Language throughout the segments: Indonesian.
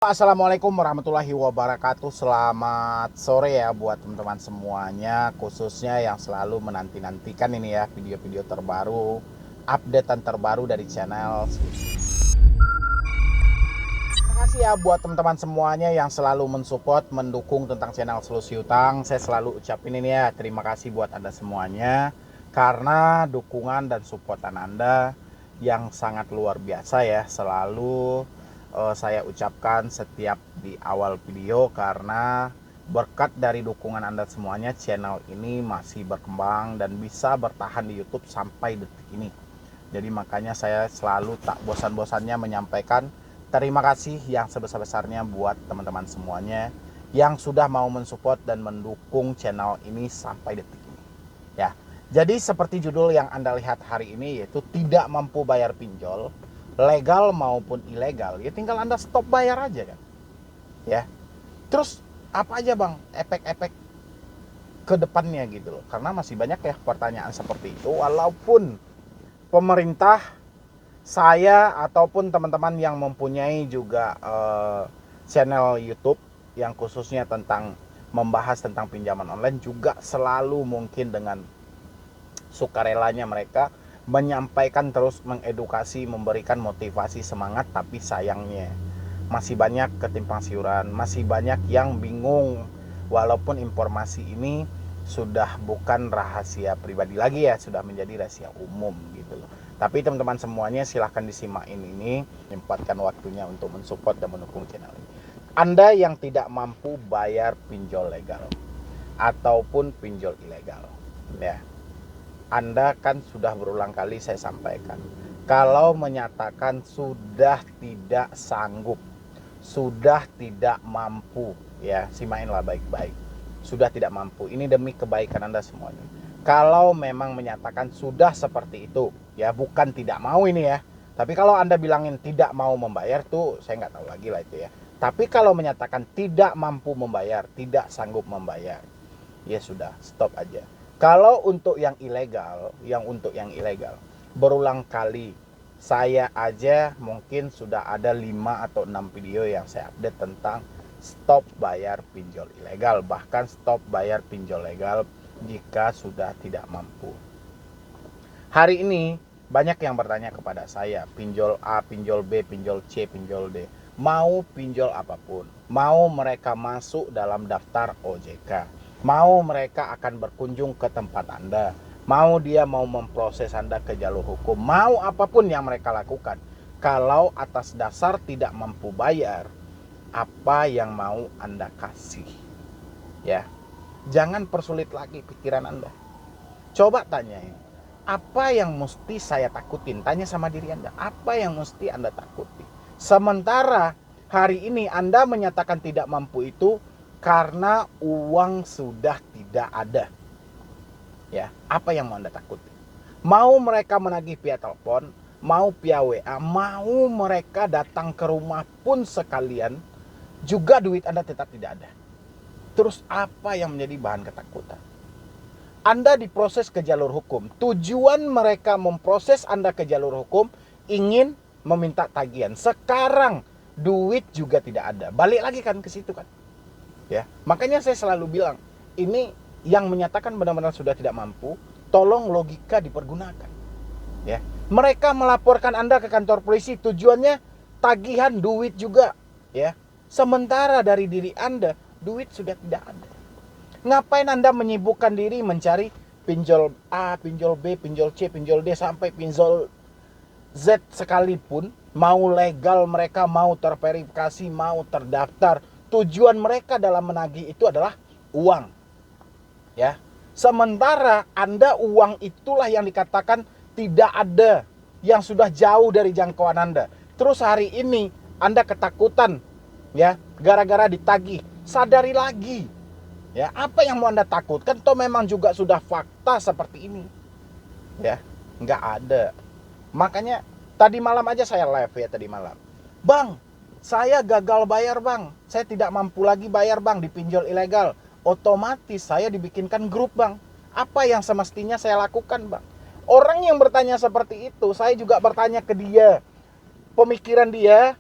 Assalamualaikum warahmatullahi wabarakatuh. Selamat sore ya buat teman-teman semuanya, khususnya yang selalu menanti-nantikan ini ya video-video terbaru, updatean terbaru dari channel. Terima kasih ya buat teman-teman semuanya yang selalu mensupport, mendukung tentang channel Solusi Utang. Saya selalu ucapin ini ya, terima kasih buat Anda semuanya karena dukungan dan supportan Anda yang sangat luar biasa ya, selalu saya ucapkan setiap di awal video, karena berkat dari dukungan Anda semuanya channel ini masih berkembang dan bisa bertahan di YouTube sampai detik ini. Jadi makanya saya selalu tak bosan-bosannya menyampaikan terima kasih yang sebesar-besarnya buat teman-teman semuanya yang sudah mau mensupport dan mendukung channel ini sampai detik ini ya. Jadi seperti judul yang Anda lihat hari ini, yaitu tidak mampu bayar pinjol, legal maupun ilegal, ya tinggal Anda stop bayar aja kan ya. Terus apa aja bang efek-efek ke depannya gitu loh, karena masih banyak ya pertanyaan seperti itu. Walaupun pemerintah, saya ataupun teman-teman yang mempunyai juga channel YouTube yang khususnya tentang membahas tentang pinjaman online, juga selalu mungkin dengan sukarelanya mereka menyampaikan, terus mengedukasi, memberikan motivasi, semangat. Tapi sayangnya masih banyak ketimpang siuran, masih banyak yang bingung, walaupun informasi ini sudah bukan rahasia pribadi lagi ya, sudah menjadi rahasia umum gitu loh. Tapi teman-teman semuanya silahkan disimak ini, menyempatkan waktunya untuk mensupport dan mendukung channel ini. Anda yang tidak mampu bayar pinjol legal ataupun pinjol ilegal ya, Anda kan sudah berulang kali saya sampaikan, kalau menyatakan sudah tidak sanggup, sudah tidak mampu ya, simainlah baik-baik, sudah tidak mampu, ini demi kebaikan Anda semuanya. Kalau memang menyatakan sudah seperti itu ya, bukan tidak mau ini ya. Tapi kalau Anda bilangin tidak mau membayar tuh saya nggak tahu lagi lah itu ya. Tapi kalau menyatakan tidak mampu membayar, tidak sanggup membayar, ya sudah, stop aja. Kalau untuk yang ilegal, berulang kali saya aja mungkin sudah ada 5 atau 6 video yang saya update tentang stop bayar pinjol ilegal, bahkan stop bayar pinjol legal jika sudah tidak mampu. Hari ini banyak yang bertanya kepada saya, pinjol A, pinjol B, pinjol C, pinjol D, mau pinjol apapun, mau mereka masuk dalam daftar OJK, mau mereka akan berkunjung ke tempat Anda, mau dia mau memproses Anda ke jalur hukum, mau apapun yang mereka lakukan, kalau atas dasar tidak mampu bayar, apa yang mau Anda kasih ya. Jangan persulit lagi pikiran Anda. Coba tanyain, apa yang mesti saya takutin? Tanya sama diri Anda, apa yang mesti Anda takuti? Sementara hari ini Anda menyatakan tidak mampu itu karena uang sudah tidak ada ya. Apa yang mau Anda takuti? Mau mereka menagih via telepon, mau via WA, mau mereka datang ke rumah pun sekalian, juga duit Anda tetap tidak ada. Terus apa yang menjadi bahan ketakutan? Anda diproses ke jalur hukum. Tujuan mereka memproses Anda ke jalur hukum ingin meminta tagihan. Sekarang duit juga tidak ada. Balik lagi kan ke situ kan. Ya, makanya saya selalu bilang, ini yang menyatakan benar-benar sudah tidak mampu, tolong logika dipergunakan. Ya, mereka melaporkan Anda ke kantor polisi, tujuannya tagihan duit juga, ya. Sementara dari diri Anda duit sudah tidak ada. Ngapain Anda menyibukkan diri mencari pinjol A, pinjol B, pinjol C, pinjol D, sampai pinjol Z sekalipun, mau legal mereka, mau terverifikasi, mau terdaftar, tujuan mereka dalam menagih itu adalah uang ya. Sementara Anda, uang itulah yang dikatakan tidak ada, yang sudah jauh dari jangkauan Anda. Terus hari ini Anda ketakutan ya, gara-gara ditagih. Sadari lagi ya, apa yang mau Anda takutkan? Toh memang juga sudah fakta seperti ini ya, nggak ada. Makanya tadi malam aja saya live ya, tadi malam, bang, saya gagal bayar bang, saya tidak mampu lagi bayar bang di pinjol ilegal. Otomatis saya dibikinkan grup bang. Apa yang semestinya saya lakukan bang? Orang yang bertanya seperti itu, saya juga bertanya ke dia, pemikiran dia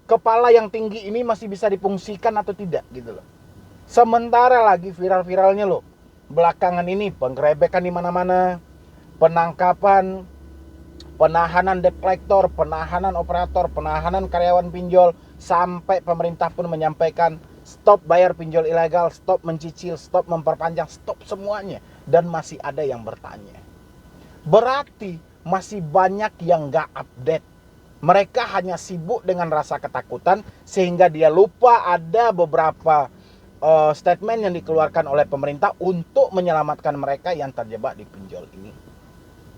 kepala yang tinggi ini masih bisa difungsikan atau tidak gitu loh. Sementara lagi viral-viralnya loh, belakangan ini penggerebekan di mana-mana, penangkapan, penahanan debt collector, penahanan operator, penahanan karyawan pinjol, sampai pemerintah pun menyampaikan stop bayar pinjol ilegal, stop mencicil, stop memperpanjang, stop semuanya. Dan masih ada yang bertanya. Berarti masih banyak yang gak update. Mereka hanya sibuk dengan rasa ketakutan sehingga dia lupa ada beberapa statement yang dikeluarkan oleh pemerintah untuk menyelamatkan mereka yang terjebak di pinjol ini.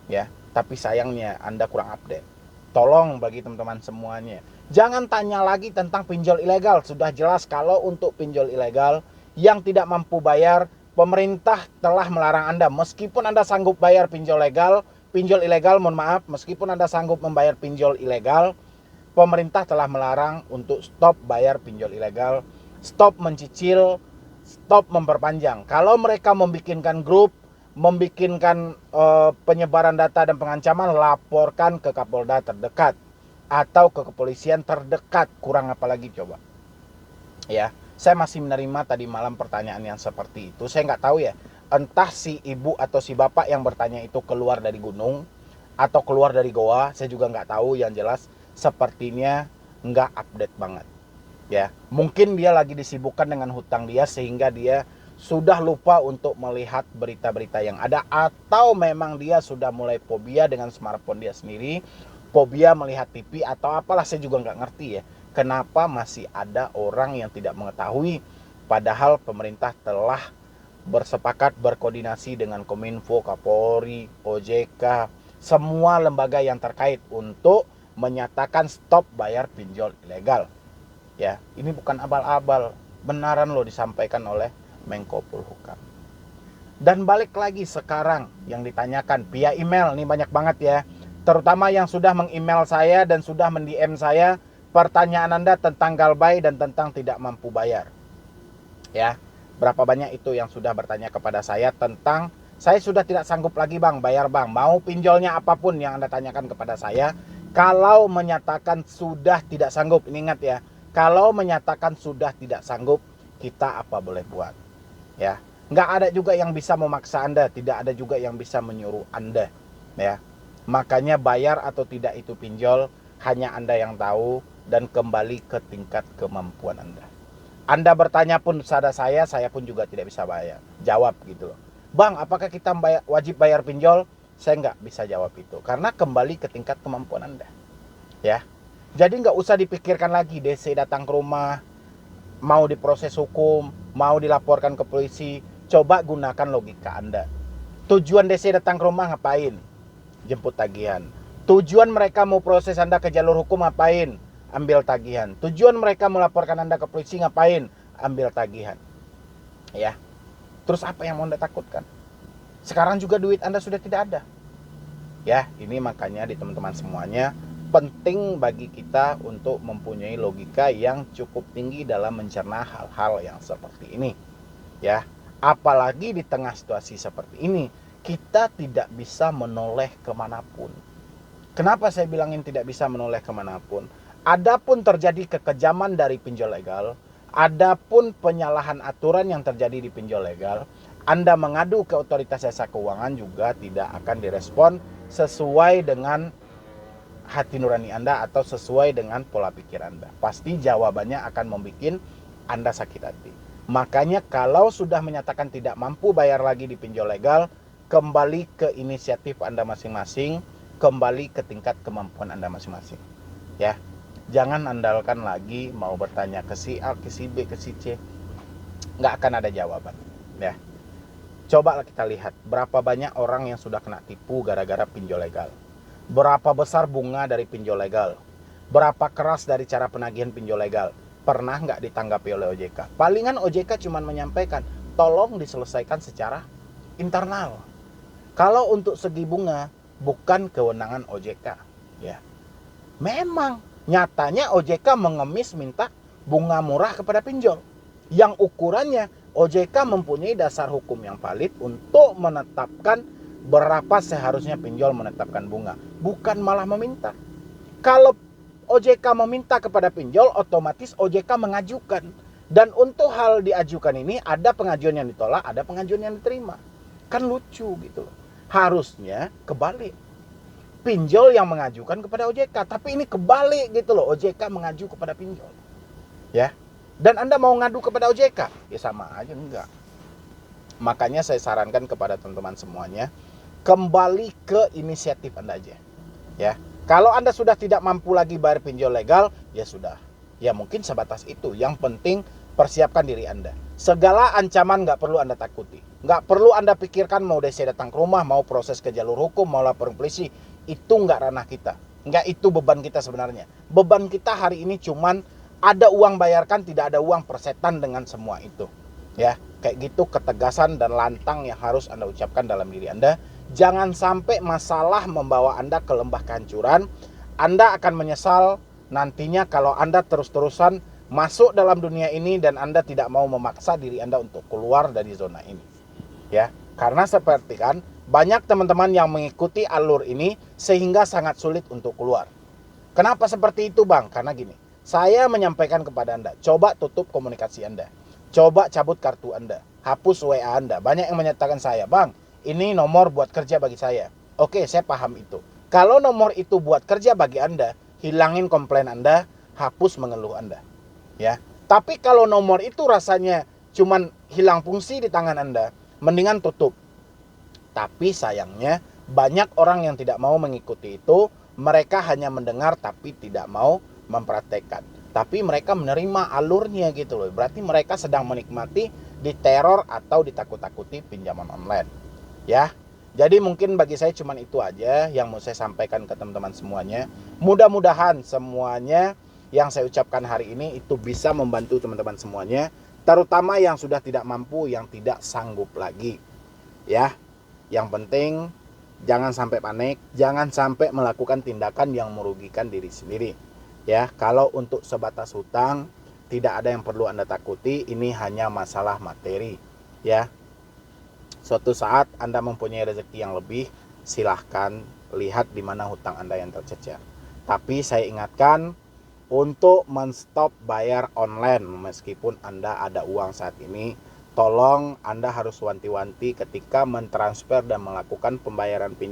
Ya, tapi sayangnya Anda kurang update. Tolong bagi teman-teman semuanya, jangan tanya lagi tentang pinjol ilegal. Sudah jelas kalau untuk pinjol ilegal yang tidak mampu bayar, pemerintah telah melarang Anda. Meskipun Anda sanggup bayar pinjol ilegal, mohon maaf, meskipun Anda sanggup membayar pinjol ilegal, pemerintah telah melarang untuk stop bayar pinjol ilegal, stop mencicil, stop memperpanjang. Kalau mereka membikinkan grup, membikinkan penyebaran data dan pengancaman, laporkan ke Kapolda terdekat atau ke kepolisian terdekat. Kurang apa lagi coba? Ya, saya masih menerima tadi malam pertanyaan yang seperti itu. Saya nggak tahu ya, entah si ibu atau si bapak yang bertanya itu keluar dari gunung atau keluar dari goa. Saya juga nggak tahu. Yang jelas sepertinya nggak update banget. Ya, mungkin dia lagi disibukkan dengan hutang dia sehingga dia sudah lupa untuk melihat berita-berita yang ada, atau memang dia sudah mulai fobia dengan smartphone dia sendiri, fobia melihat TV atau apalah, saya juga nggak ngerti ya. Kenapa masih ada orang yang tidak mengetahui padahal pemerintah telah bersepakat berkoordinasi dengan Kominfo, Kapolri, OJK, semua lembaga yang terkait untuk menyatakan stop bayar pinjol ilegal. Ya, ini bukan abal-abal, benaran loh disampaikan oleh Menko Polhukam. Dan balik lagi sekarang yang ditanyakan via email, nih banyak banget ya. Terutama yang sudah meng-email saya dan sudah men-DM saya, pertanyaan Anda tentang galbay dan tentang tidak mampu bayar. Ya, berapa banyak itu yang sudah bertanya kepada saya tentang saya sudah tidak sanggup lagi bang, bayar bang. Mau pinjolnya apapun yang Anda tanyakan kepada saya. Kalau menyatakan sudah tidak sanggup, ini ingat ya. Kalau menyatakan sudah tidak sanggup, kita apa boleh buat? Ya, nggak ada juga yang bisa memaksa Anda, tidak ada juga yang bisa menyuruh Anda. Ya, makanya bayar atau tidak itu pinjol hanya Anda yang tahu dan kembali ke tingkat kemampuan Anda. Anda bertanya pun pada saya pun juga tidak bisa bayar. Jawab gitu loh. Bang, apakah kita wajib bayar pinjol? Saya nggak bisa jawab itu karena kembali ke tingkat kemampuan Anda. Ya. Jadi nggak usah dipikirkan lagi DC datang ke rumah, mau diproses hukum, mau dilaporkan ke polisi. Coba gunakan logika Anda. Tujuan DC datang ke rumah ngapain? Jemput tagihan. Tujuan mereka mau proses Anda ke jalur hukum ngapain? Ambil tagihan. Tujuan mereka melaporkan Anda ke polisi ngapain? Ambil tagihan. Ya. Terus apa yang mau Anda takutkan? Sekarang juga duit Anda sudah tidak ada. Ya, ini makanya di teman-teman semuanya penting bagi kita untuk mempunyai logika yang cukup tinggi dalam mencerna hal-hal yang seperti ini. Ya, apalagi di tengah situasi seperti ini, kita tidak bisa menoleh kemanapun. Kenapa saya bilangin tidak bisa menoleh kemanapun? Adapun terjadi kekejaman dari pinjol legal, adapun penyalahan aturan yang terjadi di pinjol legal, Anda mengadu ke otoritas jasa keuangan juga tidak akan direspon sesuai dengan hati nurani Anda atau sesuai dengan pola pikir Anda. Pasti jawabannya akan membuat Anda sakit hati. Makanya kalau sudah menyatakan tidak mampu bayar lagi di pinjol legal, kembali ke inisiatif Anda masing-masing, kembali ke tingkat kemampuan Anda masing-masing. Ya, jangan andalkan lagi mau bertanya ke si A, ke si B, ke si C. Nggak akan ada jawaban. Ya, coba kita lihat berapa banyak orang yang sudah kena tipu gara-gara pinjol legal. Berapa besar bunga dari pinjol legal? Berapa keras dari cara penagihan pinjol legal? Pernah nggak ditanggapi oleh OJK? Palingan OJK cuma menyampaikan, tolong diselesaikan secara internal. Kalau untuk segi bunga, bukan kewenangan OJK. Ya, memang nyatanya OJK mengemis minta bunga murah kepada pinjol. Yang ukurannya OJK mempunyai dasar hukum yang valid untuk menetapkan berapa seharusnya pinjol menetapkan bunga, bukan malah meminta. Kalau OJK meminta kepada pinjol, otomatis OJK mengajukan. Dan untuk hal diajukan ini ada pengajuan yang ditolak, ada pengajuan yang diterima. Kan lucu gitu loh. Harusnya kebalik. Pinjol yang mengajukan kepada OJK, tapi ini kebalik gitu loh. OJK mengaju kepada pinjol. Ya. Dan Anda mau ngadu kepada OJK? Ya sama aja enggak. Makanya saya sarankan kepada teman-teman semuanya, kembali ke inisiatif Anda aja. Ya. Kalau Anda sudah tidak mampu lagi bayar pinjol legal, ya sudah. Ya mungkin sebatas itu. Yang penting persiapkan diri Anda. Segala ancaman nggak perlu Anda takuti. Nggak perlu Anda pikirkan mau DC datang ke rumah, mau proses ke jalur hukum, mau lapor polisi. Itu nggak ranah kita. Nggak itu beban kita sebenarnya. Beban kita hari ini cuman ada uang bayarkan, tidak ada uang persetan dengan semua itu. Ya, kayak gitu ketegasan dan lantang yang harus Anda ucapkan dalam diri Anda. Jangan sampai masalah membawa Anda ke lembah kehancuran. Anda akan menyesal nantinya kalau Anda terus-terusan masuk dalam dunia ini dan Anda tidak mau memaksa diri Anda untuk keluar dari zona ini. Ya, karena seperti kan banyak teman-teman yang mengikuti alur ini sehingga sangat sulit untuk keluar. Kenapa seperti itu, Bang? Karena gini, saya menyampaikan kepada Anda, coba tutup komunikasi Anda. Coba cabut kartu Anda, hapus WA Anda. Banyak yang menyatakan saya, Bang, ini nomor buat kerja bagi saya. Oke, saya paham itu. Kalau nomor itu buat kerja bagi Anda, hilangin komplain Anda, hapus mengeluh Anda. Ya. Tapi kalau nomor itu rasanya cuman hilang fungsi di tangan Anda, mendingan tutup. Tapi sayangnya banyak orang yang tidak mau mengikuti itu. Mereka hanya mendengar tapi tidak mau mempraktekkan. Tapi mereka menerima alurnya gitu loh. Berarti mereka sedang menikmati diteror atau ditakut-takuti pinjaman online. Ya. Jadi mungkin bagi saya cuma itu aja yang mau saya sampaikan ke teman-teman semuanya. Mudah-mudahan semuanya yang saya ucapkan hari ini itu bisa membantu teman-teman semuanya. Terutama yang sudah tidak mampu, yang tidak sanggup lagi. Ya. Yang penting jangan sampai panik, jangan sampai melakukan tindakan yang merugikan diri sendiri. Ya, kalau untuk sebatas hutang tidak ada yang perlu Anda takuti, ini hanya masalah materi. Ya. Suatu saat Anda mempunyai rezeki yang lebih, silahkan lihat di mana hutang Anda yang tercecer. Tapi saya ingatkan untuk menstop bayar online meskipun Anda ada uang saat ini. Tolong Anda harus wanti-wanti ketika mentransfer dan melakukan pembayaran pinjaman